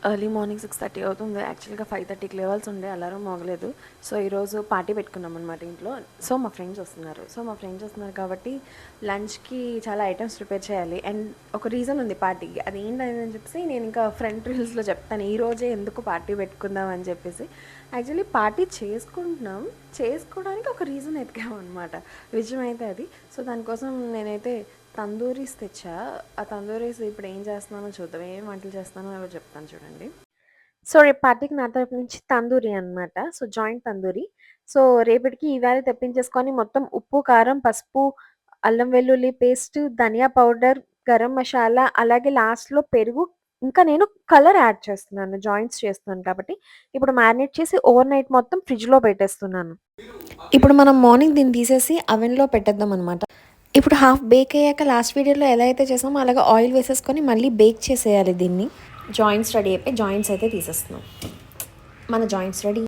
Early morning 6:30 అవుతుంది. యాక్చువల్గా 5:30కి లేవాల్సి ఉండే, అలారం మోగలేదు. సో ఈరోజు పార్టీ పెట్టుకున్నాం అనమాట ఇంట్లో. సో మా ఫ్రెండ్స్ వస్తున్నారు కాబట్టి లంచ్కి చాలా ఐటమ్స్ ప్రిపేర్ చేయాలి. అండ్ ఒక రీజన్ ఉంది పార్టీకి, అది ఏంటని చెప్పేసి నేను ఇంకా ఫ్రంట్ రీల్స్లో చెప్తాను. ఈరోజే ఎందుకు పార్టీ పెట్టుకుందాం అని చెప్పేసి. యాక్చువల్లీ పార్టీ చేసుకోవడానికి ఒక రీజన్ ఎతికాము అనమాట. విజయం అయితే అది. సో దానికోసం నేనైతే తందూరీస్ తెచ్చా. ఆ తందూరీస్ ఇప్పుడు ఏం చేస్తున్నానో చూద్దాం, ఏం వంటలు చేస్తున్నానో అవి చెప్తాను చూడండి. సో రేపు పార్టీకి నా తరపు నుంచి తందూరి అనమాట. So joint tandoori. సో రేపటికి ఇవాళ తెప్పించేసుకొని మొత్తం ఉప్పు, కారం, పసుపు, అల్లం వెల్లుల్లి పేస్ట్, ధనియా పౌడర్, గరం మసాలా, అలాగే లాస్ట్లో పెరుగు, ఇంకా నేను కలర్ యాడ్ చేస్తున్నాను, జాయింట్స్ చేస్తున్నాను కాబట్టి. ఇప్పుడు మ్యారినేట్ చేసి ఓవర్ నైట్ మొత్తం ఫ్రిడ్జ్లో పెట్టేస్తున్నాను. ఇప్పుడు మనం మార్నింగ్ దీన్ని తీసేసి అవెన్లో పెట్టేద్దాం అనమాట. ఇప్పుడు హాఫ్ బేక్ అయ్యాక లాస్ట్ వీడియోలో ఎలా అయితే చేసామో అలాగా ఆయిల్ వేసేసుకొని మళ్ళీ బేక్ చేసేయాలి దీన్ని. జాయింట్స్ రెడీ అయిపోయి జాయింట్స్ అయితే తీసేస్తున్నాం. మన జాయింట్స్ రెడీ.